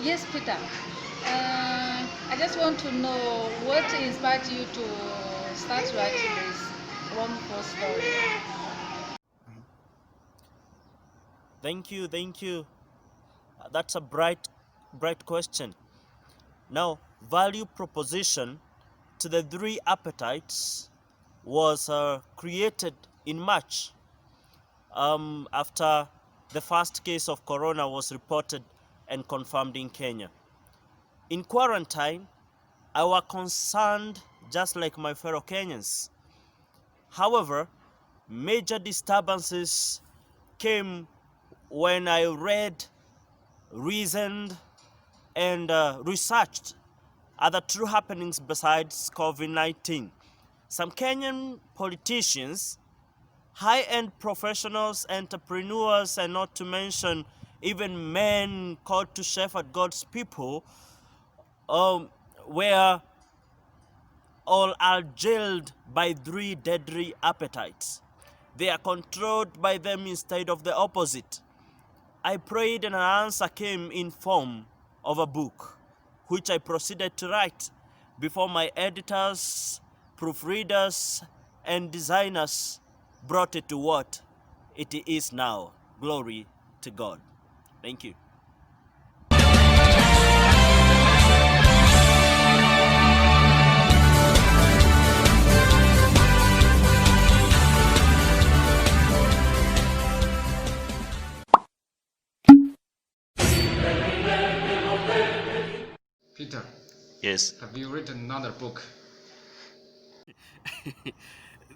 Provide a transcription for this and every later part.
Yes, Peter. I just want to know what inspired you to start writing this wonderful story. Thank you. That's a bright question. Now, value proposition to the three appetites was created in March after the first case of corona was reported and confirmed in Kenya. In quarantine, I was concerned just like my fellow Kenyans. However, major disturbances came when I read, reasoned, and researched other true happenings besides COVID 19. Some Kenyan politicians, high end professionals, entrepreneurs, and not to mention even men called to shepherd God's people, um, were all are jailed by three deadly appetites. They are controlled by them instead of the opposite. I prayed and an answer came in form of a book, which I proceeded to write before my editors, proofreaders, and designers brought it to what it is now. Glory to God. Thank you. Peter, Yes. have you written another book?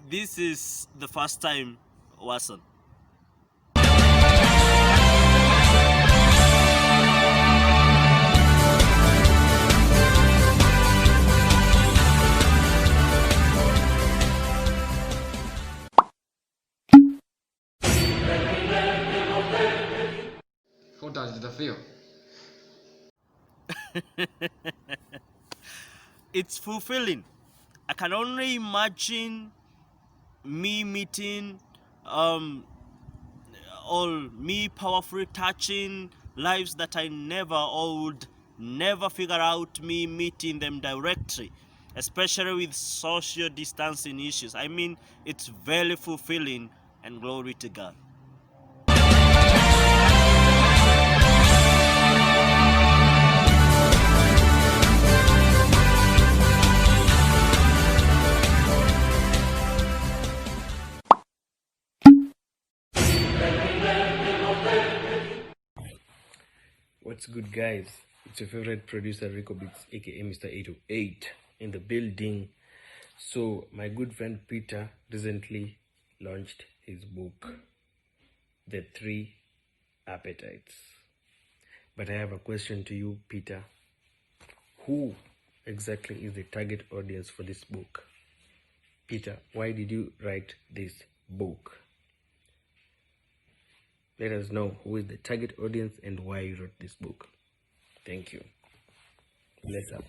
This is the first time, Watson. How does it feel? It's fulfilling. I can only imagine me meeting um all me powerfully touching lives that I never or would never figure out me meeting them directly, especially with social distancing issues. I mean, it's very fulfilling, and glory to God. What's good, guys? It's your favorite producer Rico Beats, aka Mr. 808, in the building. So, my good friend Peter recently launched his book, The Three Appetites. But I have a question to you, Peter. Who exactly is the target audience for this book? Peter, why did you write this book? Let us know who is the target audience and why you wrote this book. Thank you. Bless up.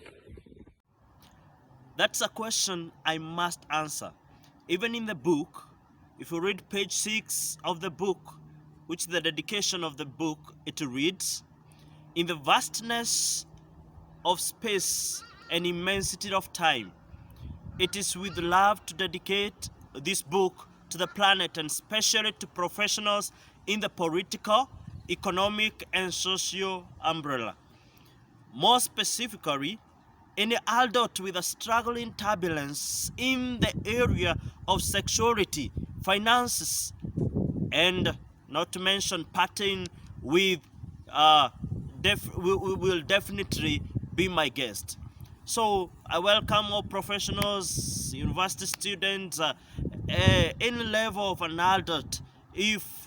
That's a question I must answer. Even in the book, if you read page 6 of the book, which is the dedication of the book, it reads, "In the vastness of space and immensity of time, it is with love to dedicate this book to the planet and especially to professionals in the political, economic, and social umbrella. More specifically, any adult with a struggling turbulence in the area of sexuality, finances, and not to mention partying with will definitely be my guest. So I welcome all professionals, university students, any level of an adult. If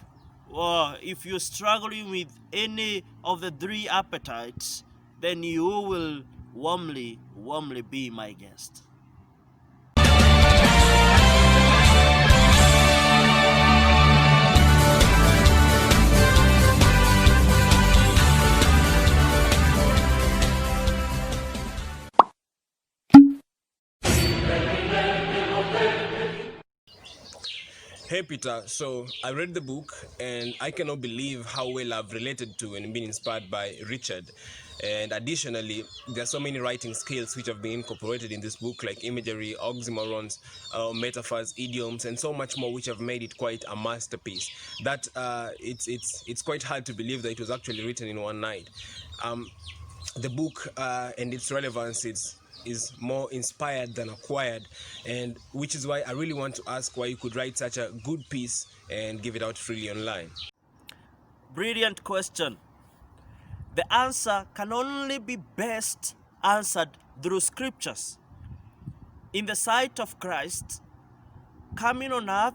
you're struggling with any of the three appetites, then you will warmly be my guest. Hey Peter, so I read the book and I cannot believe how well I've related to and been inspired by Richard. And additionally, there are so many writing skills which have been incorporated in this book, like imagery, oxymorons, metaphors, idioms, and so much more, which have made it quite a masterpiece. That it's quite hard to believe that it was actually written in one night. The book and its relevance is more inspired than acquired, and which is why I really want to ask why you could write such a good piece and give it out freely online. Brilliant question. The answer can only be best answered through scriptures. In the sight of Christ, coming on earth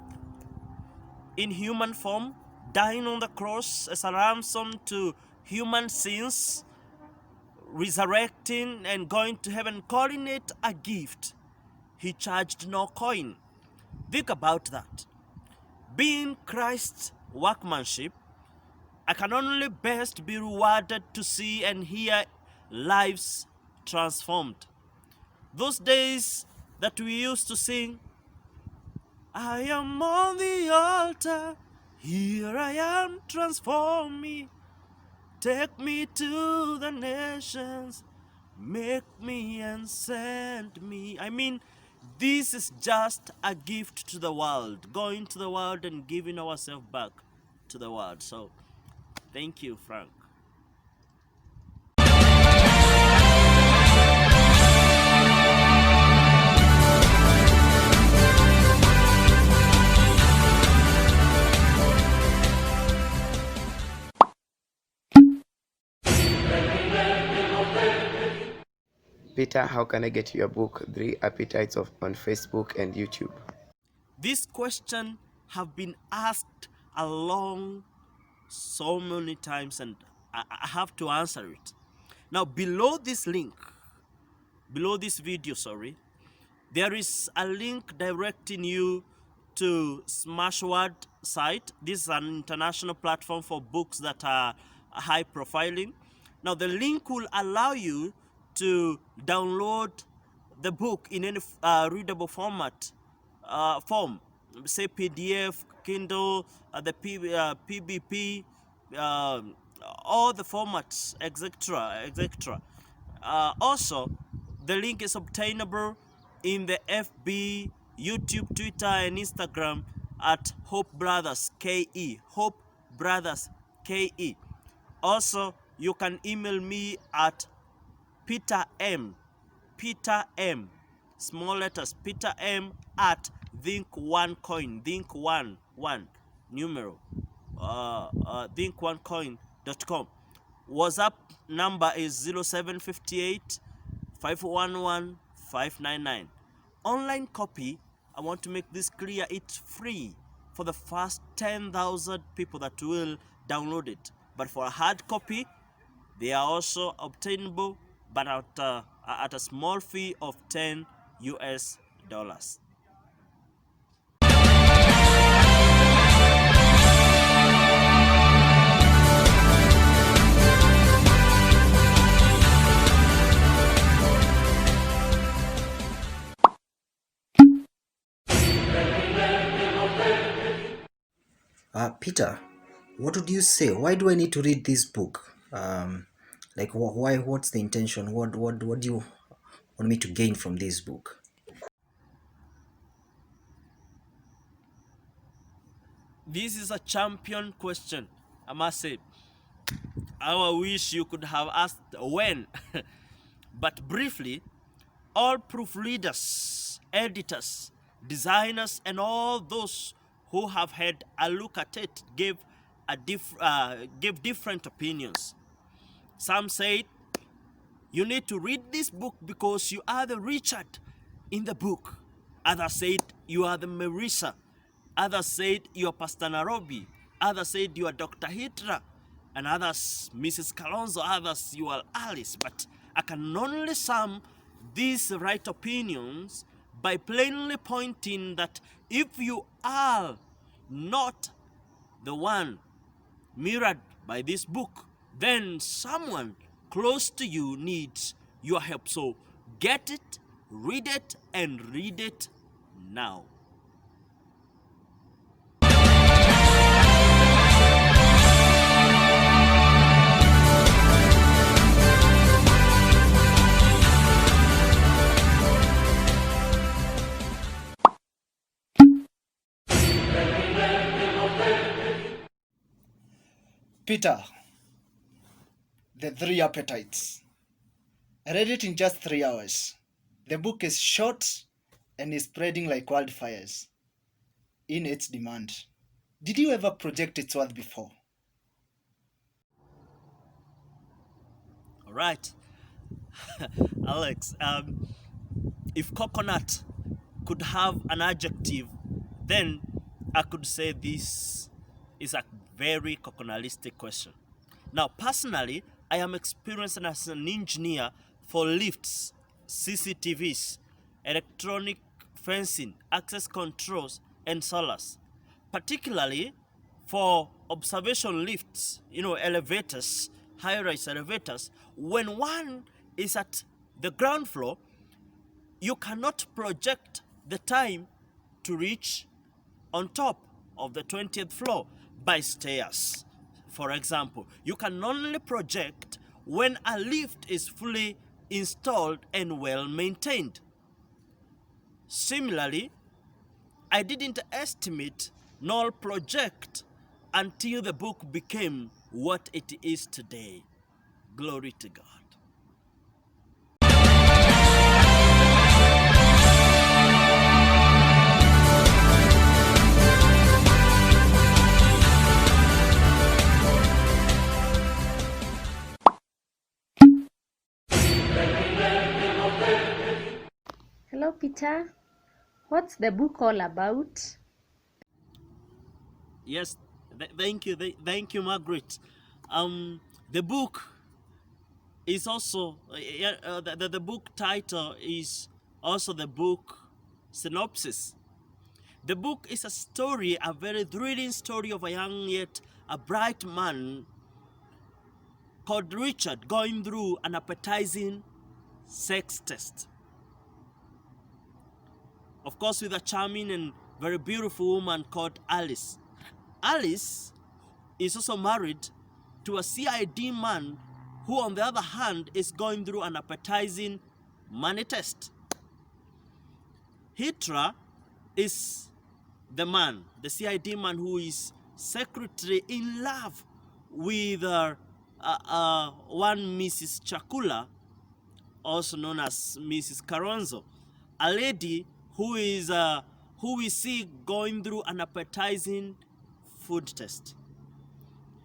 in human form, dying on the cross as a ransom to human sins, resurrecting and going to heaven, calling it a gift. He charged no coin. Think about that. Being Christ's workmanship, I can only best be rewarded to see and hear lives transformed. Those days that we used to sing, I am on the altar, here I am, transform me, take me to the nations, make me and send me. I mean, this is just a gift to the world, going to the world and giving ourselves back to the world. So, thank you, Frank. Peter, how can I get your book, Three Appetites on Facebook and YouTube? This question have been asked along so many times, and I have to answer it. Now, below this link, below this video, there is a link directing you to Smashword site. This is an international platform for books that are high profiling. Now, the link will allow you to download the book in any readable form, say PDF, Kindle, the PBP, all the formats, etc. Also, the link is obtainable in the FB, YouTube, Twitter, and Instagram at Hope Brothers KE. Hope Brothers KE. Also, you can email me at Peter M, small letters, Peter M at think1coin, think1 numeral, think1coin.com. WhatsApp number is 0758 511 599. Online copy, I want to make this clear, it's free for the first 10,000 people that will download it. But for a hard copy, they are also obtainable, but at a small fee of $10 US. Peter, what would you say? Why do I need to read this book? Like, why? What's the intention? What do you want me to gain from this book? This is a champion question, I must say. I wish you could have asked when. But briefly, all proofreaders, editors, designers, and all those who have had a look at it gave different opinions. Some said, you need to read this book because you are the Richard in the book. Others said, you are the Marissa. Others said, you are Pastor Nairobi. Others said, you are Dr. Hitra. And others, Mrs. Kalonzo. Others, you are Alice. But I can only sum these right opinions by plainly pointing that if you are not the one mirrored by this book, then someone close to you needs your help. So get it, and read it now. Peter, The Three Appetites. I read it in just 3 hours. The book is short and is spreading like wildfires in its demand. Did you ever project its worth before? All right. Alex, if coconut could have an adjective, then I could say this is a very coconutalistic question. Now, personally, I am experienced as an engineer for lifts, CCTVs, electronic fencing, access controls, and solars, particularly for observation lifts, elevators, high-rise elevators. When one is at the ground floor, you cannot project the time to reach on top of the 20th floor by stairs. For example, you can only project when a lift is fully installed and well maintained. Similarly, I didn't estimate nor project until the book became what it is today. Glory to God. Hello, Peter. What's the book all about? Yes, thank you, Margaret. The book is also the book title is also the book synopsis. The book is a story, a very thrilling story of a young yet a bright man called Richard going through an appetizing sex test. Of course, with a charming and very beautiful woman called Alice. Alice is also married to a CID man who, on the other hand, is going through an appetizing money test. Hitra is the man, the CID man, who is secretly in love with one Mrs. Chakula, also known as Mrs. Karonzo, a lady who we see going through an appetizing food test.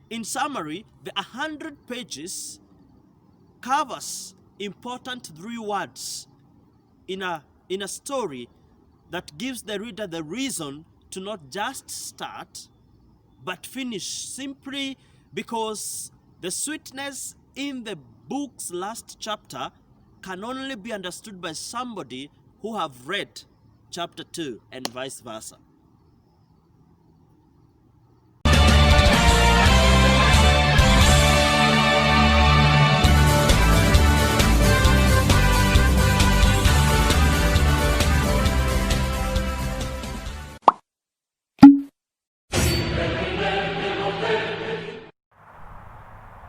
In summary, the 100 pages covers important 3 words in a story that gives the reader the reason to not just start but finish, simply because the sweetness in the book's last chapter can only be understood by somebody who have read chapter 2 and vice versa.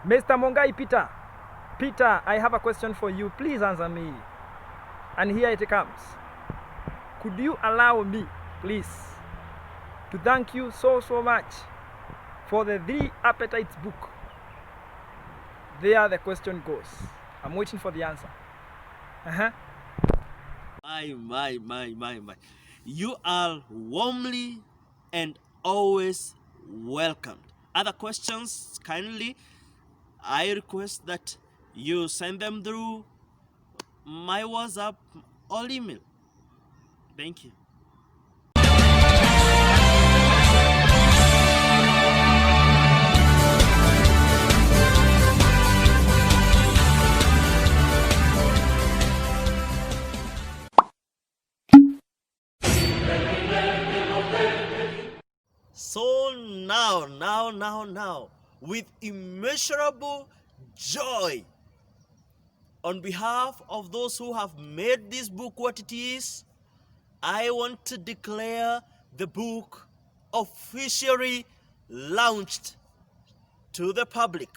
Mr. Mongai Peter. Peter, I have a question for you. Please answer me. And here it comes. Could you allow me, please, to thank you so much for the 3 Appetites book? There the question goes. I'm waiting for the answer. My. You are warmly and always welcomed. Other questions, kindly, I request that you send them through my WhatsApp or email. Thank you. So now, with immeasurable joy, on behalf of those who have made this book what it is, I want to declare the book officially launched to the public.